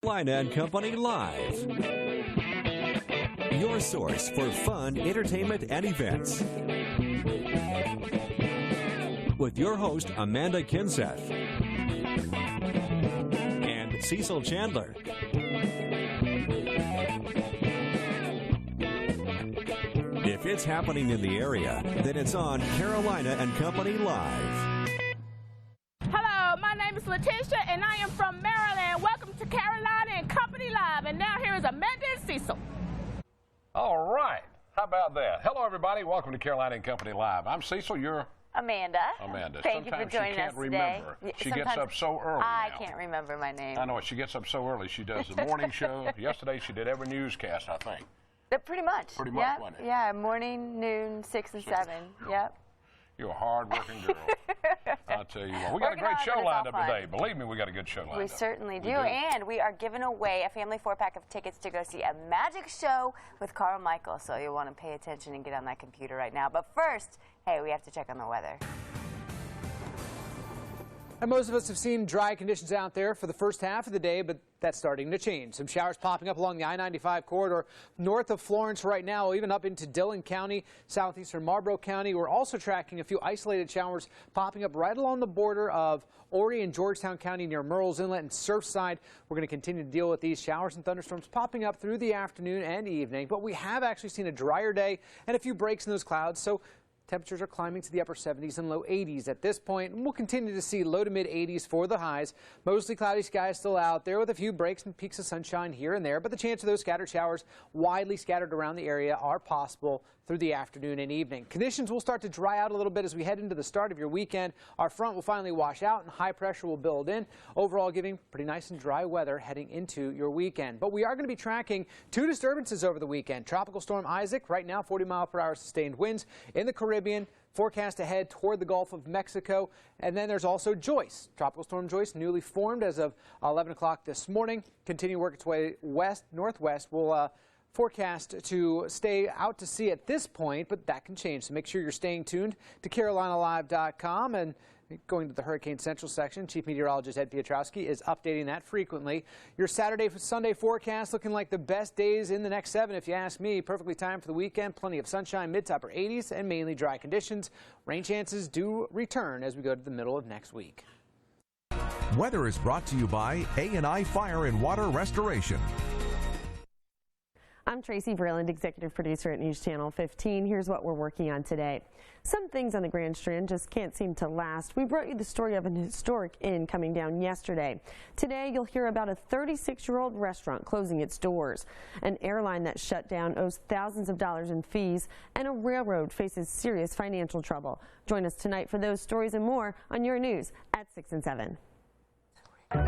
Carolina and Company Live. Your source for fun, entertainment, and events. With your host, Amanda Kinseth. And Cecil Chandler. If it's happening in the area, then it's on Carolina and Company Live. Hello, my name is Letitia, and I am from Maryland. Welcome to Carolina and Company Live. And now here is Amanda and Cecil. All right. How about that? Hello, everybody. Welcome to Carolina and Company Live. I'm Cecil. You're Amanda. Sometimes Thank you for joining us today. She gets up so early I now. can't remember my name. I know it. She gets up so early. She does the morning show. Yesterday, she did every newscast, I think. Pretty much. Pretty much, wasn't it? Yeah, morning, noon, 6 and 7. Yep. You're a hard-working girl. I'll tell you what. We got a great show lined up today. Believe me, we got a good show lined up. We certainly do. And we are giving away a family 4-pack of tickets to go see a magic show with Carl Michael. So you'll want to pay attention and get on that computer right now. But first, hey, we have to check on the weather. And most of us have seen dry conditions out there for the first half of the day, but that's starting to change. Some showers popping up along the I-95 corridor north of Florence right now, even up into Dillon County, southeastern Marlboro County. We're also tracking a few isolated showers popping up right along the border of Horry and Georgetown County near Murrells Inlet and Surfside. We're going to continue to deal with these showers and thunderstorms popping up through the afternoon and evening, but we have actually seen a drier day and a few breaks in those clouds. So temperatures are climbing to the upper 70s and low 80s at this point, and we'll continue to see low to mid 80s for the highs. Mostly cloudy skies still out there with a few breaks and peaks of sunshine here and there, but the chance of those scattered showers widely scattered around the area are possible through the afternoon and evening. Conditions will start to dry out a little bit as we head into the start of your weekend. Our front will finally wash out and high pressure will build in, overall giving pretty nice and dry weather heading into your weekend. But we are going to be tracking 2 disturbances over the weekend. Tropical Storm Isaac, right now 40-mile-per-hour sustained winds in the Caribbean. Forecast ahead toward the Gulf of Mexico. And then there's also Joyce. Tropical Storm Joyce, newly formed as of 11 o'clock this morning. Continue to work its way west-northwest. We'll forecast to stay out to sea at this point, but that can change. So make sure you're staying tuned to CarolinaLive.com and going to the Hurricane Central section. Chief Meteorologist Ed Piotrowski is updating that frequently. Your Saturday for Sunday forecast looking like the best days in the next 7, if you ask me. Perfectly timed for the weekend. Plenty of sunshine, mid to upper 80s, and mainly dry conditions. Rain chances do return as we go to the middle of next week. Weather is brought to you by A&I Fire and Water Restoration. I'm Tracy Vreeland, executive producer at News Channel 15. Here's what we're working on today. Some things on the Grand Strand just can't seem to last. We brought you the story of an historic inn coming down yesterday. Today, you'll hear about a 36-year-old restaurant closing its doors. An airline that shut down owes thousands of dollars in fees, and a railroad faces serious financial trouble. Join us tonight for those stories and more on your news at 6 and 7. And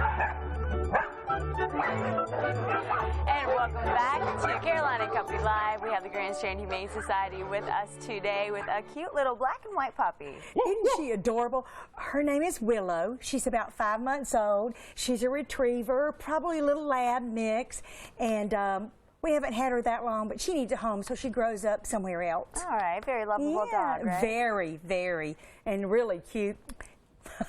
welcome back to Carolina and Company Live. We have the Grand Strand Humane Society with us today with a cute little black and white puppy. Isn't she adorable? Her name is Willow. She's about 5 months old. She's a retriever, probably a little lab mix, and we haven't had her that long, but she needs a home, so she grows up somewhere else. All right, very lovable dog, right? Very, very, and really cute.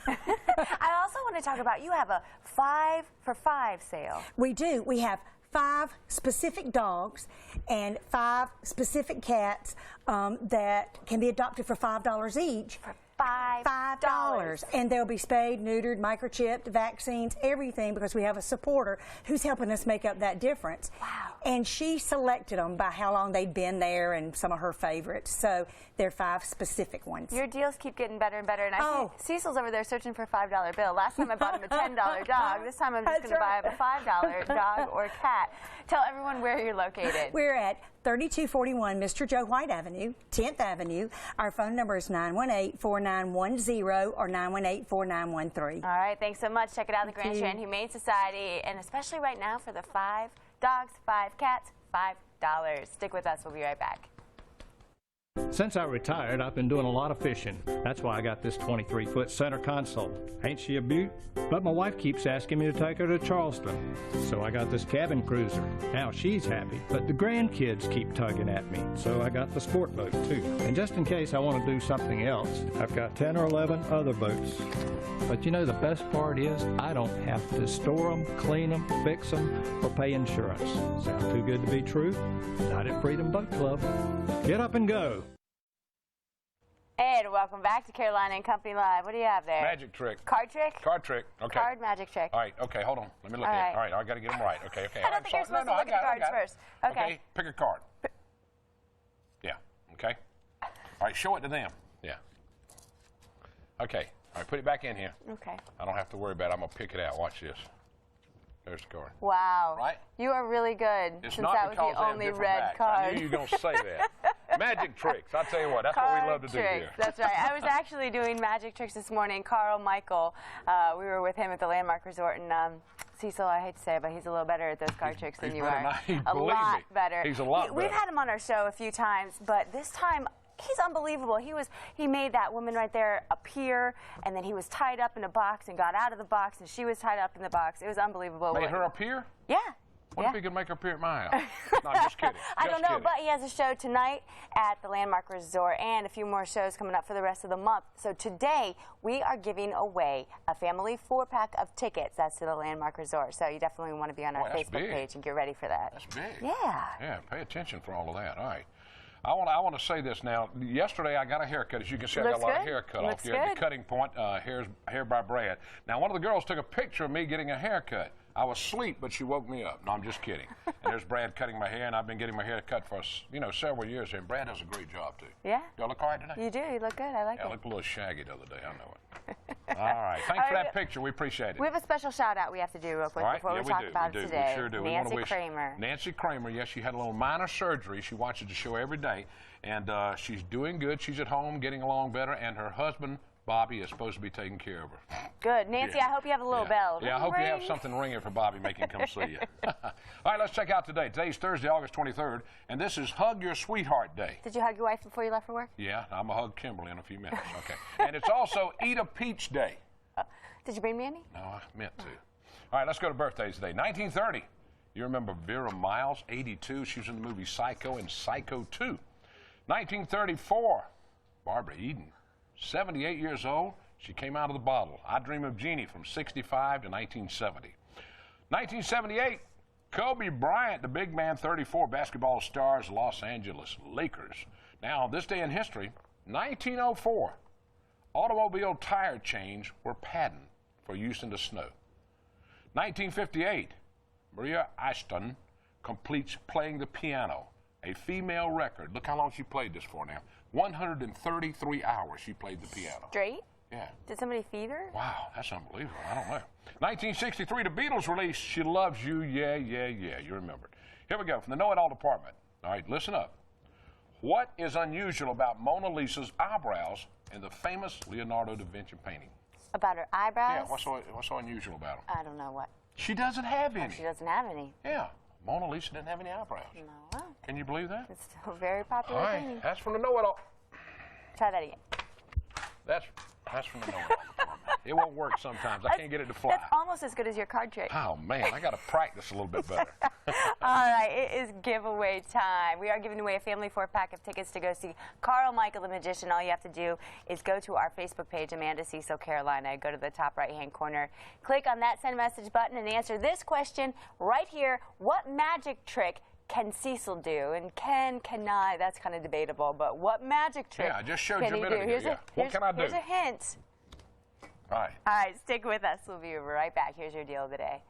I also want to talk about, you have a 5 for 5 sale. We do. We have 5 specific dogs and 5 specific cats that can be adopted for $5 each. For $5. And they'll be spayed, neutered, microchipped, vaccines, everything, because we have a supporter who's helping us make up that difference. Wow. And she selected them by how long they'd been there and some of her favorites. So they're 5 specific ones. Your deals keep getting better and better. And I see Cecil's over there searching for a $5 bill. Last time I bought him a $10 dog. This time I'm just going to buy him a $5 dog or cat. Tell everyone where you're located. We're at 3241 Mr. Joe White Avenue, 10th Avenue. Our phone number is 918-4910 or 918-4913. All right, thanks so much. Check it out, the Grand Strand Humane Society, and especially right now for the 5 dogs, 5 cats, $5. Stick with us. We'll be right back. Since I retired, I've been doing a lot of fishing. That's why I got this 23-foot center console. Ain't she a beaut? But my wife keeps asking me to take her to Charleston. So I got this cabin cruiser. Now she's happy, but the grandkids keep tugging at me. So I got the sport boat too. And just in case I want to do something else, I've got 10 or 11 other boats. But you know the best part is I don't have to store them, clean them, fix them, or pay insurance. Sound too good to be true? Not at Freedom Boat Club. Get up and go. And welcome back to Carolina and Company Live. What do you have there? Magic trick. Card trick? Card trick. Okay. Card magic trick. All right. Okay. Hold on. Let me look at it. All right. I got to get them right. Okay. Okay. I don't think you're supposed to look at cards first. Okay. Pick a card. Yeah. Okay. All right. Show it to them. Yeah. Okay. All right. Put it back in here. Okay. I don't have to worry about it. I'm going to pick it out. Watch this. There's the card. Wow. Right? You are really good. It's since not that because was the they have only different red backs. card. I knew you were going to say that. Magic tricks. I tell you what, that's card what we love to tricks. do here. That's right. I was actually doing magic tricks this morning. Carl Michael, we were with him at the Landmark Resort, and Cecil, I hate to say it, but he's a little better at those card tricks than you are. A lot better. He's a lot better. We've had him on our show a few times, but this time he's unbelievable. He made that woman right there appear, and then he was tied up in a box and got out of the box, and she was tied up in the box. It was unbelievable. Made her appear? Yeah. What if he could make her appear at my house? No, I'm just kidding. I don't know, but he has a show tonight at the Landmark Resort and a few more shows coming up for the rest of the month. So today, we are giving away a family 4-pack of tickets. That's to the Landmark Resort. So you definitely want to be on our Facebook page and get ready for that. That's big. Yeah. Yeah, pay attention for all of that. All right. I want to say this now. Yesterday, I got a haircut. As you can see, I got a lot of hair cut off here at the cutting point, hair by Brad. Now, one of the girls took a picture of me getting a haircut. I was asleep, but she woke me up. No, I'm just kidding. And there's Brad cutting my hair, and I've been getting my hair cut for, several years. And Brad does a great job, too. Yeah. Do I look all right today? You do. You look good. I like it. I looked a little shaggy the other day. I know it. All right. Thanks for that picture. We appreciate it. We have a special shout-out we have to do real quick before we talk about it today. We sure do. Nancy Kramer. Nancy Kramer, yes, she had a little minor surgery. She watches the show every day, and she's doing good. She's at home, getting along better, and her husband, Bobby, is supposed to be taking care of her. Good. Nancy, I hope you have a little bell. Yeah, I hope you have something ringing for Bobby, make him come see you. All right, let's check out today. Today's Thursday, August 23rd, and this is Hug Your Sweetheart Day. Did you hug your wife before you left for work? Yeah, I'm going to hug Kimberly in a few minutes. Okay. And it's also Eat a Peach Day. Did you bring me any? No, I meant to. All right, let's go to birthdays today. 1930. You remember Vera Miles, 82. She was in the movie Psycho and Psycho 2. 1934. Barbara Eden, 78 years old. She came out of the bottle. I Dream of Jeannie from 65 to 1970. 1978, Kobe Bryant, the big man, 34, basketball stars, Los Angeles Lakers. Now, on this day in history, 1904, automobile tire chains were patented for use in the snow. 1958, Maria Ashton completes playing the piano, a female record. Look how long she played this for now. 133 hours she played the piano. Straight? Yeah. Did somebody feed her? Wow, that's unbelievable. I don't know. 1963, the Beatles released She Loves You, Yeah, Yeah, Yeah. You remember it. Here we go, from the Know-It-All department. All right, listen up. What is unusual about Mona Lisa's eyebrows in the famous Leonardo da Vinci painting? About her eyebrows? Yeah, what's so unusual about them? I don't know what. She doesn't have any. She doesn't have any. Yeah, Mona Lisa didn't have any eyebrows. No. Can you believe that? It's still a very popular All right, painting. that's from the Know-It-All. Try that again. That's from the Know-It-All. It won't work sometimes. I can't get it to fly. That's almost as good as your card trick. Oh, man, I got to practice a little bit better. All right, it is giveaway time. We are giving away a family 4-pack of tickets to go see Carl Michael the Magician. All you have to do is go to our Facebook page, Amanda Cecil Carolina. Go to the top right-hand corner. Click on that send message button and answer this question right here. What magic trick can Cecil do? And cannot, that's kind of debatable, but what magic trick I just showed can you a minute ago. Yeah. What can I do? Here's a hint. All right. All right, stick with us. We'll be right back. Here's your deal of the day.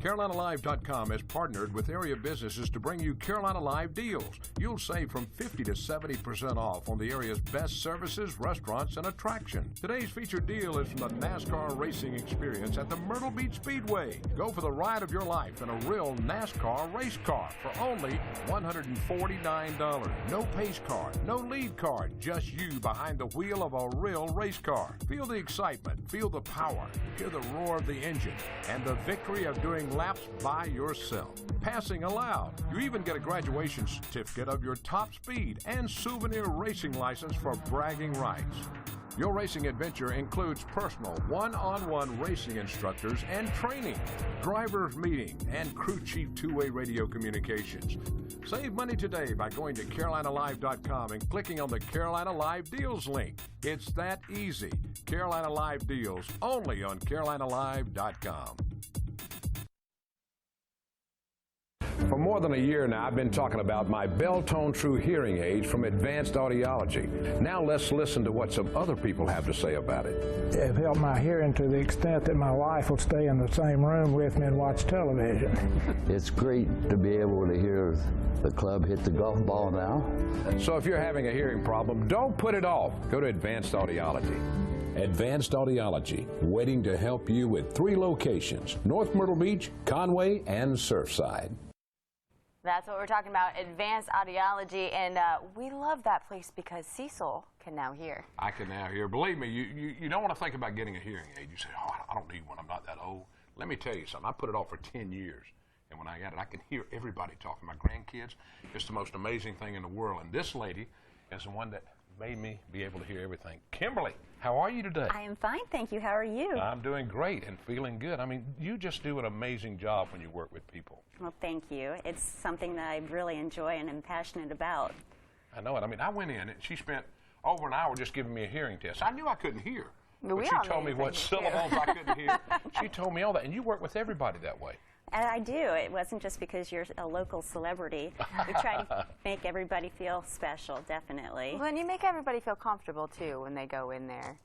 CarolinaLive.com has partnered with area businesses to bring you Carolina Live deals. You'll save from 50 to 70% off on the area's best services, restaurants, and attractions. Today's featured deal is from the NASCAR racing experience at the Myrtle Beach Speedway. Go for the ride of your life in a real NASCAR race car for only $149. No pace car, no lead car, just you behind the wheel of a real race car. Feel the excitement, feel the power, hear the roar of the engine, and the victory of doing running laps by yourself. Passing allowed. You even get a graduation certificate of your top speed and souvenir racing license for bragging rights. Your racing adventure includes personal one-on-one racing instructors and training, driver's meeting, and crew chief two-way radio communications. Save money today by going to CarolinaLive.com and clicking on the Carolina Live Deals link. It's that easy. Carolina Live Deals, only on CarolinaLive.com. For more than a year now, I've been talking about my Bell-Tone True hearing aids from Advanced Audiology. Now let's listen to what some other people have to say about it. It helped my hearing to the extent that my wife will stay in the same room with me and watch television. It's great to be able to hear the club hit the golf ball now. So if you're having a hearing problem, don't put it off. Go to Advanced Audiology. Advanced Audiology, waiting to help you with 3 locations: North Myrtle Beach, Conway, and Surfside. That's what we're talking about, Advanced Audiology, and we love that place because Cecil can now hear. I can now hear. Believe me, you don't want to think about getting a hearing aid. You say, oh, I don't need one. I'm not that old. Let me tell you something. I put it off for 10 years, and when I got it, I can hear everybody talking. My grandkids, it's the most amazing thing in the world, and this lady is the one that made me be able to hear everything. Kimberly, how are you today? I am fine, thank you. How are you? I'm doing great and feeling good. I mean, you just do an amazing job when you work with people. Well, thank you. It's something that I really enjoy and am passionate about. I know it. I mean, I went in and she spent over an hour just giving me a hearing test. I knew I couldn't hear, but she told me what syllables I couldn't hear. She told me all that, and you work with everybody that way. And I do. It wasn't just because you're a local celebrity. We try to make everybody feel special, definitely. Well, and you make everybody feel comfortable, too, when they go in there.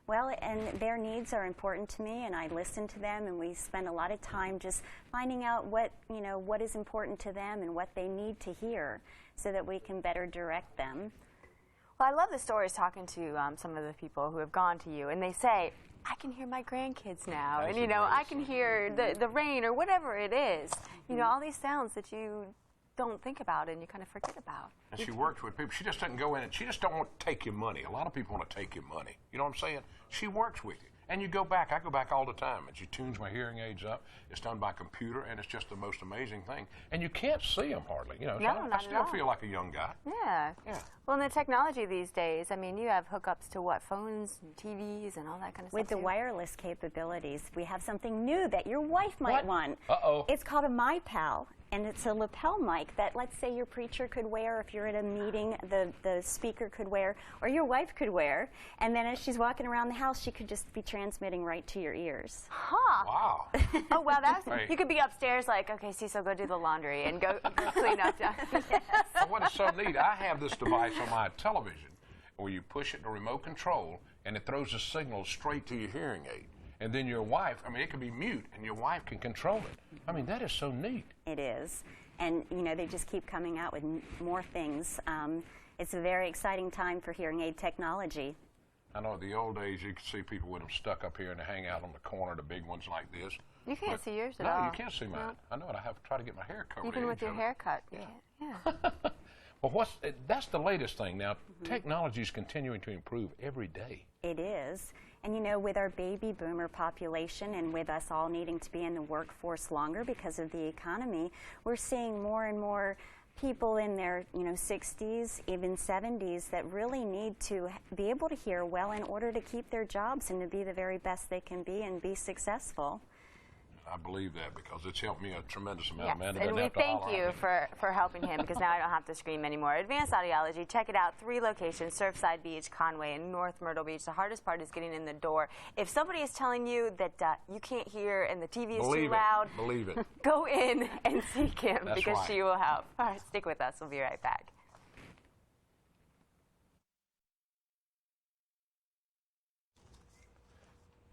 Well, and their needs are important to me, and I listen to them, and we spend a lot of time just finding out what is important to them and what they need to hear so that we can better direct them. Well, I love the stories talking to some of the people who have gone to you, and they say, I can hear my grandkids now, and I can hear the rain or whatever it is. All these sounds that you don't think about and you kind of forget about. And she works with people. She just doesn't go in and she just don't want to take your money. A lot of people want to take your money. You know what I'm saying? She works with you. And you go back. I go back all the time, and she tunes my hearing aids up. It's done by computer, and it's just the most amazing thing. And you can't see them hardly. So I still feel like a young guy. Yeah. Well, in the technology these days, I mean, you have hookups to what? Phones and TVs and all that kind of stuff. With the wireless capabilities, we have something new that your wife might want. Uh-oh. It's called a MyPal. And it's a lapel mic that, let's say, your preacher could wear if you're at a meeting, the speaker could wear, or your wife could wear. And then as she's walking around the house, she could just be transmitting right to your ears. Huh. Wow. Oh, wow. You could be upstairs like, okay, Cecil, go do the laundry and go clean up. Yes. Well, what is so neat, I have this device on my television where you push it to remote control, and it throws a signal straight to your hearing aid. And then your wife, I mean, it could be mute, and your wife can control it. I mean, that is so neat. It is. And, they just keep coming out with more things. It's a very exciting time for hearing aid technology. I know in the old days, you could see people with them stuck up here and they hang out on the corner, the big ones like this. You can't see yours at all. No, you can't see mine. No. I know it. I have to try to get my hair covered. Even with your haircut. Yeah. Well, that's the latest thing. Now, technology is continuing to improve every day. It is. And, with our baby boomer population and with us all needing to be in the workforce longer because of the economy, we're seeing more and more people in their, 60s, even 70s that really need to be able to hear well in order to keep their jobs and to be the very best they can be and be successful. I believe that because it's helped me a tremendous amount. Yes, Amanda, and we thank you for helping him because now I don't have to scream anymore. Advanced Audiology, check it out. 3 locations, Surfside Beach, Conway, and North Myrtle Beach. The hardest part is getting in the door. If somebody is telling you that you can't hear and the TV is too loud, believe it. Go in and seek him because right. she will help. All right, stick with us. We'll be right back.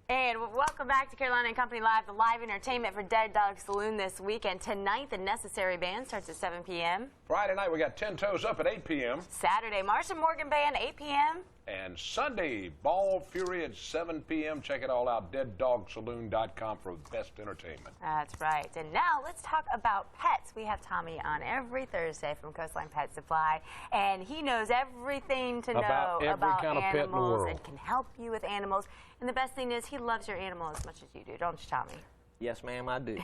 And welcome back to Carolina and Company Live, the live entertainment for Dead Dog Saloon this weekend. Tonight, the Necessary Band starts at 7 p.m. Friday night, we got 10 Toes Up at 8 p.m. Saturday, Marcia Morgan Band, 8 p.m. And Sunday, Ball Fury at 7 p.m. Check it all out, deaddogsaloon.com for the best entertainment. That's right. And now let's talk about pets. We have Tommy on every Thursday from Coastline Pet Supply, and he knows everything to know about kind of pet in the world and can help you with animals. And the best thing is he loves your animal as much as you do, don't you, Tommy? Yes, ma'am, I do.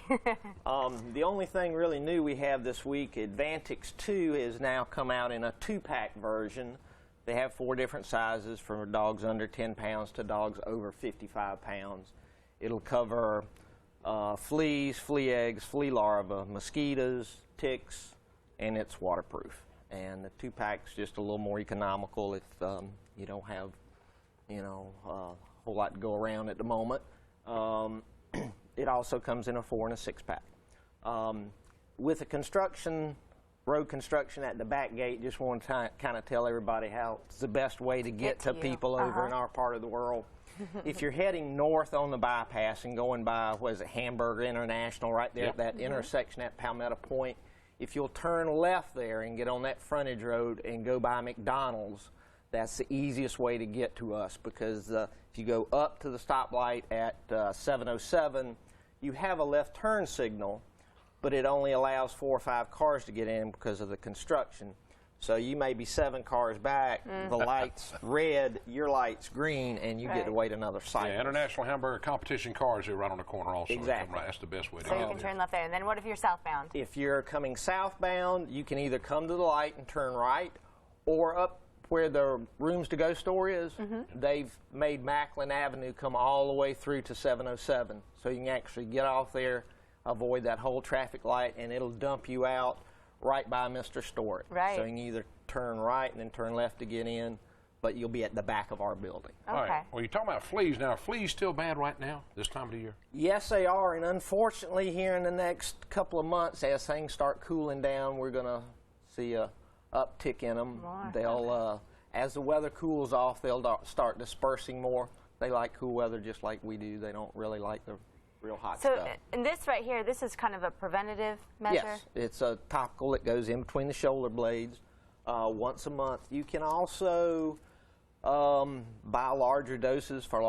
The only thing really new we have this week, Advantix 2 has now come out in a 2-pack version. They have 4 different sizes, from dogs under 10 pounds to dogs over 55 pounds. It'll cover fleas, flea eggs, flea larvae, mosquitoes, ticks, and it's waterproof. And the 2-pack's just a little more economical if you don't have, you know, a whole lot to go around at the moment. It also comes in a 4 and a 6-pack. With the construction, road construction at the back gate, just want to kind of tell everybody how it's the best way to get to people over in our part of the world. If you're heading north on the bypass and going by, what is it, Hamburger International, right there at that intersection at Palmetto Point, if you'll turn left there and get on that frontage road and go by McDonald's, that's the easiest way to get to us, because if you go up to the stoplight at 707, you have a left turn signal, but it only allows 4 or 5 cars to get in because of the construction. So you may be 7 cars back, the light's red, your light's green, and you get to wait another cycle. Yeah, International Hamburger competition cars are right on the corner also. Exactly. Right. That's the best way to go. go. So you can turn left there. And then what if you're southbound? If you're coming southbound, you can either come to the light and turn right, or up where the Rooms to Go store is, they've made Macklin Avenue come all the way through to 707. So you can actually get off there, avoid that whole traffic light, and it'll dump you out right by Mr. Stewart. Right. So you can either turn right and then turn left to get in, but you'll be at the back of our building. Okay. All right. Well, you're talking about fleas now. Are fleas still bad right now, this time of the year? Yes, they are, and unfortunately here in the next couple of months, as things start cooling down, we're going to see a uptick in them. They'll, as the weather cools off, they'll start dispersing more. They like cool weather just like we do. They don't really like the real hot stuff. So, and this right here, this is kind of a preventative measure? Yes, it's a topical that goes in between the shoulder blades once a month. You can also buy larger doses for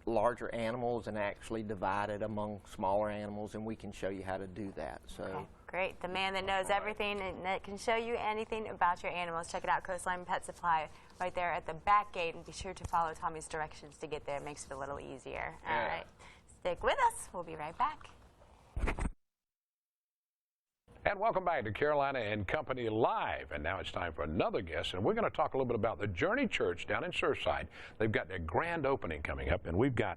larger animals and actually divide it among smaller animals, and we can show you how to do that. So. Okay, great. The man that knows everything and that can show you anything about your animals. Check it out, Coastline Pet Supply, right there at the back gate, and be sure to follow Tommy's directions to get there. It makes it a little easier. All right. Stick with us. We'll be right back. And welcome back to Carolina and Company Live. And now it's time for another guest, and we're going to talk a little bit about the Journey Church down in Surfside. They've got their grand opening coming up, and we've got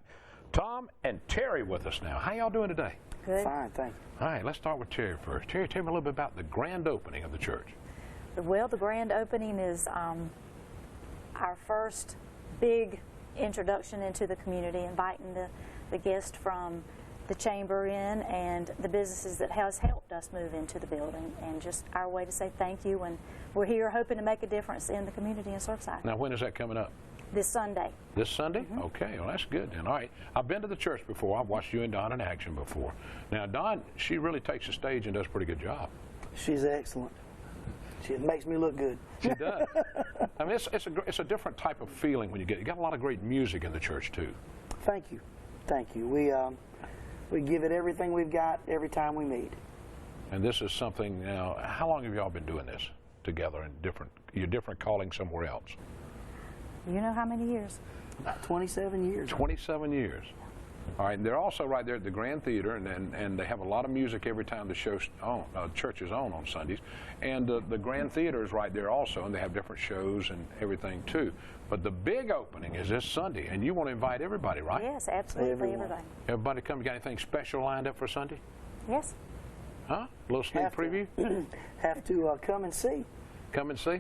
Tom and Terry with us now. How y'all doing today? Good. Fine, thank you. All right, let's start with Terry first. Terry, tell me a little bit about the grand opening of the church. Well, the grand opening is our first big introduction into the community, inviting the guests from the chamber in and the businesses that has helped us move into the building, and just our way to say thank you, and we're here hoping to make a difference in the community in Surfside. Now, when is that coming up? This Sunday. This Sunday? Okay, well, that's good then. All right, I've been to the church before. I've watched you and Dawn in action before. Now, Dawn, she really takes the stage and does a pretty good job. She's excellent. She makes me look good. She does. I mean, it's a different type of feeling when you got a lot of great music in the church too. Thank you, thank you. We give it everything we've got every time we meet. And this is something now. How long have y'all been doing this together in your different calling somewhere else? You know how many years? About 27 years. 27 years. All right, and they're also right there at the Grand Theater, and they have a lot of music every time the church is on Sundays. And the Grand Theater is right there also, and they have different shows and everything too. But the big opening is this Sunday, and you want to invite everybody, right? Yes, absolutely, everybody. Everybody come. You got anything special lined up for Sunday? Yes. Huh? A little sneak preview? Have to come and see. Come and see?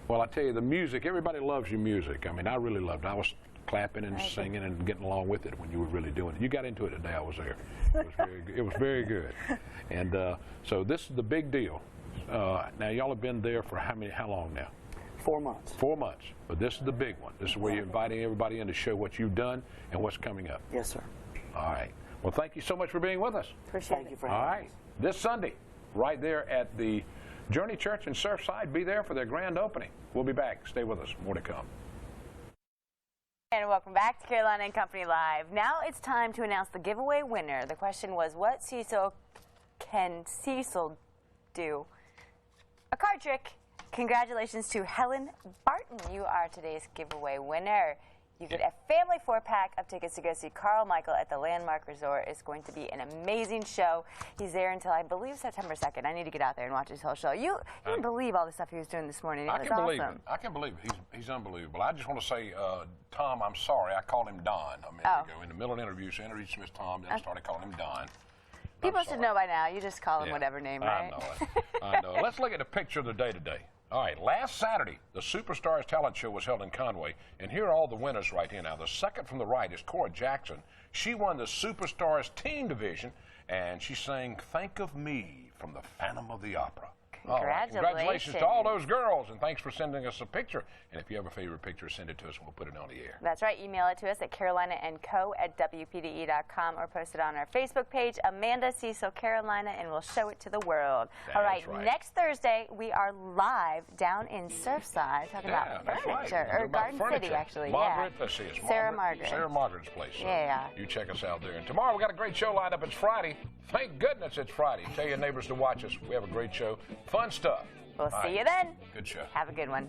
Well, I tell you, the music, everybody loves your music. I mean, I really loved it. I was clapping and singing and getting along with it when you were really doing it. You got into it the day I was there. It was very good. And so this is the big deal. Now, y'all have been there for how long now? 4 months. 4 months. But this is the big one. This is where you're inviting everybody in to show what you've done and what's coming up. Yes, sir. All right. Well, thank you so much for being with us. Appreciate it. Thank you for having us. All right. This Sunday, right there at the Journey Church in Surfside, be there for their grand opening. We'll be back. Stay with us. More to come. And welcome back to Carolina and Company Live. Now it's time to announce the giveaway winner. The question was, what can Cecil do? A card trick. Congratulations to Helen Barton. You are today's giveaway winner. You get a family 4-pack of tickets to go see Carl Michael at the Landmark Resort. It's going to be an amazing show. He's there until, I believe, September 2nd. I need to get out there and watch his whole show. You didn't believe all the stuff he was doing this morning. It was awesome. I can believe it. He's unbelievable. I just want to say, Tom, I'm sorry. I called him Don a minute ago. In the middle of the interview, so I introduced him as Tom, then I started calling him Don. People should know by now. You just call him whatever name, right? I know it. I know. Let's look at the picture of the day today. All right, last Saturday, the Superstars Talent Show was held in Conway, and here are all the winners right here. Now, the second from the right is Cora Jackson. She won the Superstars Team Division, and she sang Think of Me from the Phantom of the Opera. Congratulations. Congratulations to all those girls, and thanks for sending us a picture. And if you have a favorite picture, send it to us, and we'll put it on the air. That's right. Email it to us at carolinaandco@wpde.com or post it on our Facebook page, Amanda Cecil Carolina, and we'll show it to the world. All right, next Thursday, we are live down in Surfside talking about furniture, or Garden City, actually. Margaret, let's see, it's Sarah Margaret. Sarah Margaret's place. So yeah. You check us out there. And tomorrow, we got a great show lined up. It's Friday. Thank goodness it's Friday. Tell your neighbors to watch us. We have a great show. Fun stuff. We'll see you then. Good show. Have a good one.